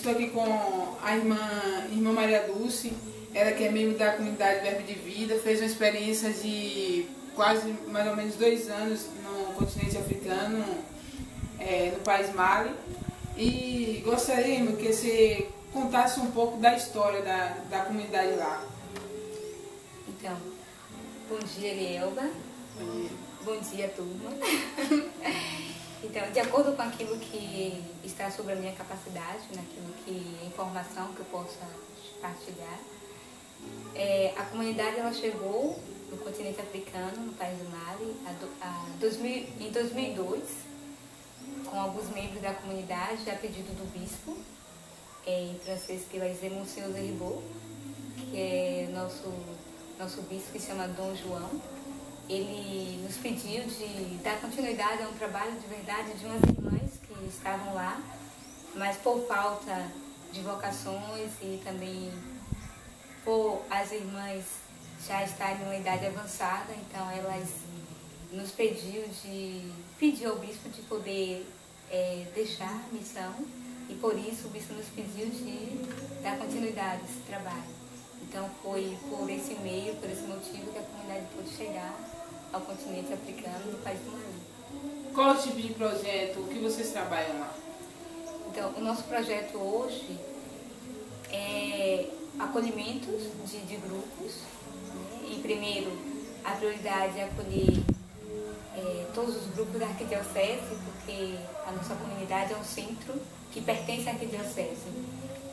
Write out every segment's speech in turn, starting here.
Estou aqui com a irmã Maria Dulce, ela que é membro da comunidade Verbo de Vida, fez uma experiência de quase mais ou menos 2 anos no continente africano, no país Mali. E gostaria, irmã, que você contasse um pouco da história da comunidade lá. Então, bom dia, Elielba. Bom dia, turma. Então, de acordo com aquilo que está sobre a minha capacidade, naquilo que informação que eu possa partilhar, a comunidade ela chegou no continente africano, no país do Mali, em 2002, com alguns membros da comunidade, a pedido do bispo, em francês pela Monsieur Ribot, que é nosso bispo, que se chama Dom João. Ele nos pediu de dar continuidade a um trabalho de verdade de umas irmãs que estavam lá, mas por falta de vocações e também por as irmãs já estarem em uma idade avançada, então elas nos pediu ao bispo de poder deixar a missão, e por isso o bispo nos pediu de dar continuidade a esse trabalho. Então foi por esse meio, por esse motivo que a comunidade pôde chegar ao continente africano, no país do Mali. Qual o tipo de projeto que vocês trabalham lá? Então, o nosso projeto hoje é acolhimentos de grupos. Né? Em primeiro, a prioridade é acolher todos os grupos da arquidiocese, porque a nossa comunidade é um centro que pertence à arquidiocese.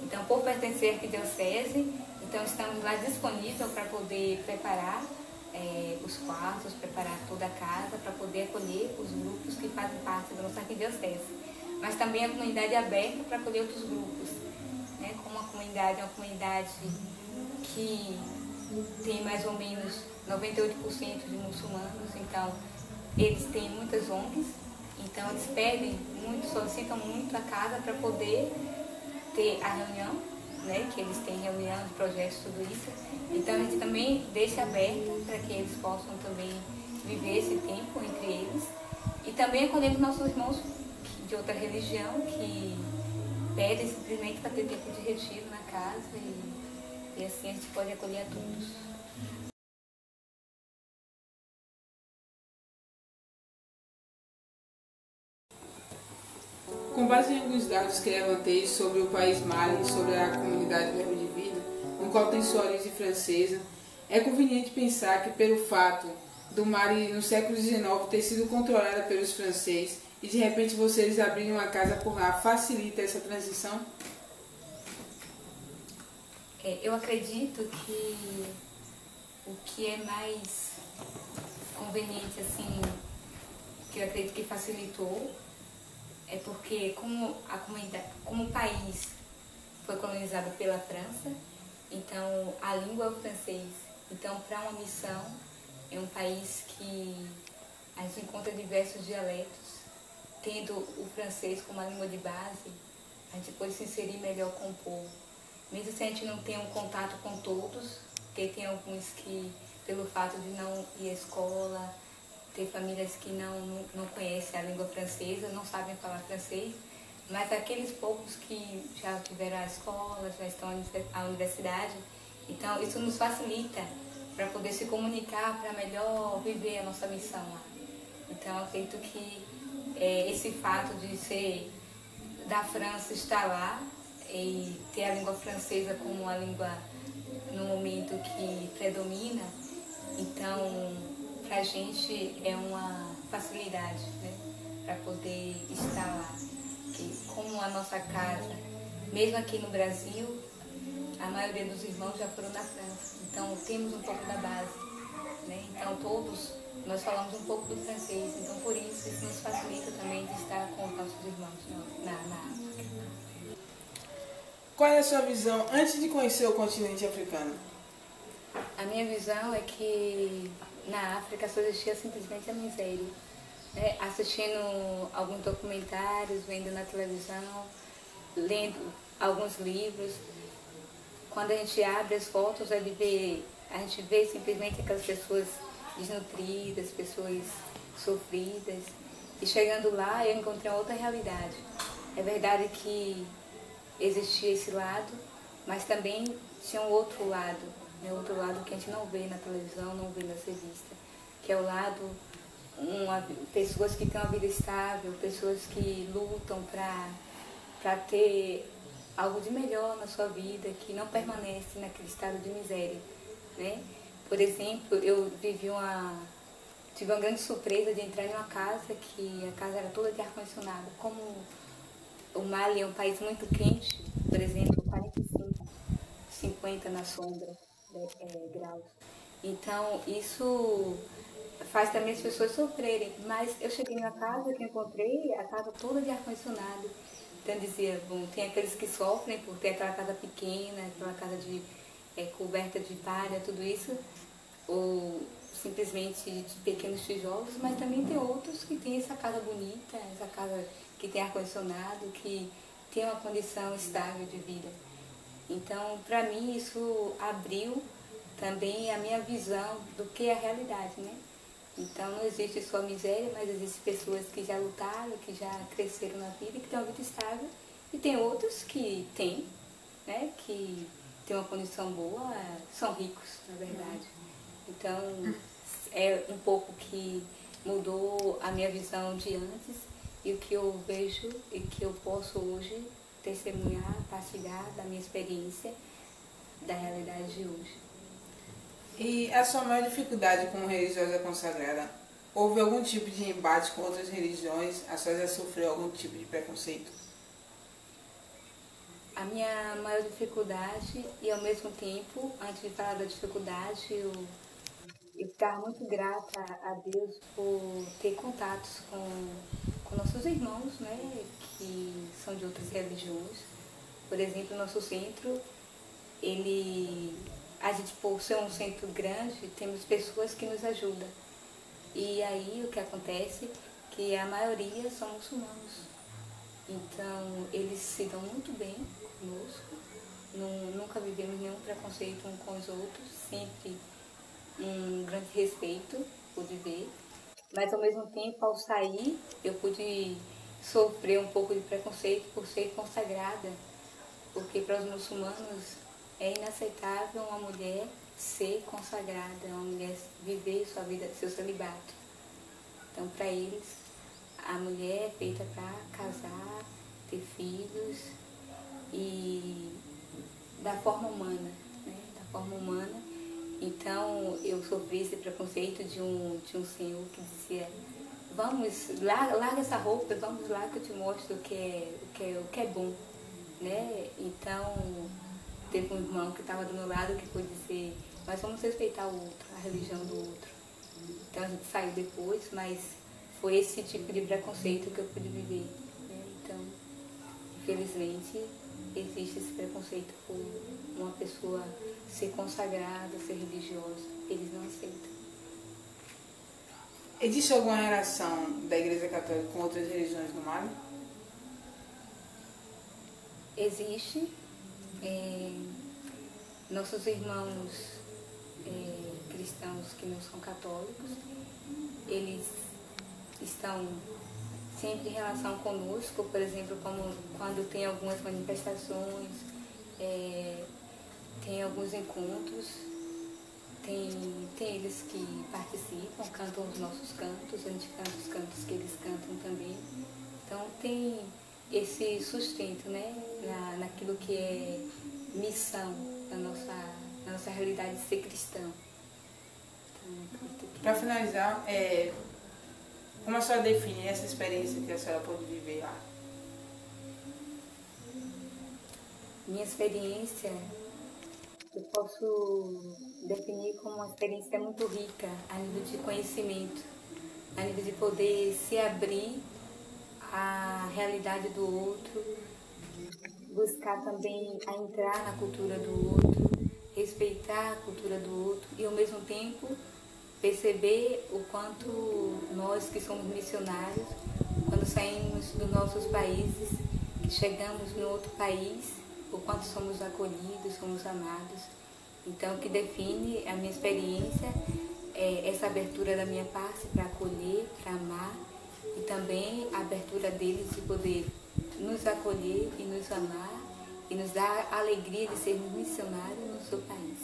Então, por pertencer à arquidiocese, então estamos lá disponíveis para poder preparar os quartos, preparar toda a casa para poder acolher os grupos que fazem parte da nossa arquidiocese. Mas também a comunidade é aberta para acolher outros grupos. Né? Como a comunidade é uma comunidade que tem mais ou menos 98% de muçulmanos, então eles têm muitas ONGs, então eles pedem muito, solicitam muito a casa para poder ter a reunião, né, que eles têm reunião de projetos, tudo isso. Então a gente também deixa aberto para que eles possam também viver esse tempo entre eles. E também acolhendo nossos irmãos de outra religião que pedem simplesmente para ter tempo de retiro na casa, e assim a gente pode acolher a todos. Com base em alguns dados que levantei sobre o país Mali e sobre a comunidade Verbo de Vida, no qual tem sua origem francesa, é conveniente pensar que, pelo fato do Mali no século XIX ter sido controlada pelos franceses e de repente vocês abrirem uma casa por lá, facilita essa transição? Eu acredito que o que é mais conveniente, assim, que eu acredito que facilitou, é porque como o país foi colonizado pela França, então a língua é o francês. Então, para uma missão, é um país que a gente encontra diversos dialetos. Tendo o francês como a língua de base, a gente pode se inserir melhor com o povo. Mesmo se a gente não tem um contato com todos, porque tem alguns que, pelo fato de não ir à escola, tem famílias que não conhecem a língua francesa, não sabem falar francês, mas aqueles poucos que já tiveram a escola, já estão à universidade, então isso nos facilita para poder se comunicar, para melhor viver a nossa missão lá. Então eu acredito que esse fato de ser da França estar lá e ter a língua francesa como a língua no momento que predomina, então para a gente é uma facilidade, né, para poder estar lá. Que, como a nossa casa, mesmo aqui no Brasil, a maioria dos irmãos já foram da França, então temos um pouco da base, né? Então todos nós falamos um pouco do francês, então por isso nos facilita também de estar com os nossos irmãos na África. Qual é a sua visão antes de conhecer o continente africano? A minha visão é que na África só existia simplesmente a miséria. Né? Assistindo alguns documentários, vendo na televisão, lendo alguns livros. Quando a gente abre as fotos, a gente vê simplesmente aquelas pessoas desnutridas, pessoas sofridas. E chegando lá, eu encontrei outra realidade. É verdade que existia esse lado, mas também tinha um outro lado, né? Outro lado que a gente não vê na televisão, não vê nas revistas, que é o lado, pessoas que têm uma vida estável, pessoas que lutam para ter algo de melhor na sua vida, que não permanece naquele estado de miséria, né? Por exemplo, eu tive uma grande surpresa de entrar em uma casa que a casa era toda de ar-condicionado. Como o Mali é um país muito quente, por exemplo, 45, 50 na sombra, graus. Então, isso faz também as pessoas sofrerem. Mas eu cheguei na casa que eu encontrei, a casa toda de ar-condicionado. Então, eu dizia, bom, tem aqueles que sofrem por ter aquela casa pequena, aquela casa coberta de palha, tudo isso, ou simplesmente de pequenos tijolos, mas também tem outros que têm essa casa bonita, essa casa que tem ar-condicionado, que tem uma condição estável de vida. Então, para mim, isso abriu também a minha visão do que é a realidade, né? Então, não existe só miséria, mas existem pessoas que já lutaram, que já cresceram na vida, que têm uma vida estável, e tem outros que têm, né? Que têm uma condição boa, são ricos, na verdade. Então, é um pouco que mudou a minha visão de antes e o que eu vejo e que eu posso hoje testemunhar, partilhar da minha experiência, da realidade de hoje. E a sua maior dificuldade como religiosa consagrada? Houve algum tipo de embate com outras religiões? A senhora já sofreu algum tipo de preconceito? A minha maior dificuldade, e ao mesmo tempo, antes de falar da dificuldade, eu ficava muito grata a Deus por ter contatos com nossos irmãos, né, que são de outras religiões. Por exemplo, o nosso centro, a gente, por ser um centro grande, temos pessoas que nos ajudam. E aí o que acontece é que a maioria são muçulmanos. Então, eles se dão muito bem conosco, nunca vivemos nenhum preconceito um com os outros, sempre um grande respeito, pude ver. Mas, ao mesmo tempo, ao sair, eu pude sofrer um pouco de preconceito por ser consagrada, porque para os muçulmanos é inaceitável uma mulher ser consagrada, uma mulher viver sua vida, seu celibato. Então, para eles, a mulher é feita para casar, ter filhos e da forma humana, né? Da forma humana. Então, eu sofri esse preconceito de um senhor que dizia: vamos, larga essa roupa, vamos lá que eu te mostro o que é bom, né? Então, teve um irmão que estava do meu lado que foi dizer: mas vamos respeitar o outro, a religião do outro. Então, a gente saiu depois, mas foi esse tipo de preconceito que eu pude viver, né? Então, infelizmente, existe esse preconceito por uma pessoa ser consagrada, ser religiosa. Eles não aceitam. Existe alguma relação da Igreja Católica com outras religiões no Mali? Existe. Nossos irmãos cristãos que não são católicos, eles estão sempre em relação conosco, por exemplo, como quando tem algumas manifestações, tem alguns encontros, tem eles que participam, cantam os nossos cantos, a gente canta os cantos que eles cantam também. Então tem esse sustento, né, naquilo que é missão da nossa realidade de ser cristão. Para finalizar, como a senhora define essa experiência que a senhora pôde viver lá? Minha experiência, eu posso definir como uma experiência muito rica a nível de conhecimento, a nível de poder se abrir à realidade do outro, buscar também a entrar na cultura do outro, respeitar a cultura do outro e, ao mesmo tempo, perceber o quanto nós que somos missionários, quando saímos dos nossos países, que chegamos no outro país, o quanto somos acolhidos, somos amados. Então, o que define a minha experiência é essa abertura da minha parte para acolher, para amar, e também a abertura deles de poder nos acolher e nos amar e nos dá a alegria de sermos missionários no seu país.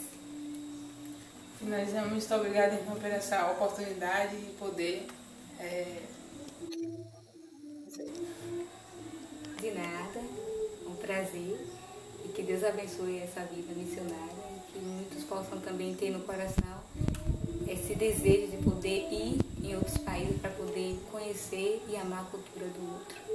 Finalizamos, muito obrigada, irmã, por essa oportunidade e poder. De nada, um prazer, e que Deus abençoe essa vida missionária e que muitos possam também ter no coração esse desejo de poder ir em outros países para poder conhecer e amar a cultura do outro.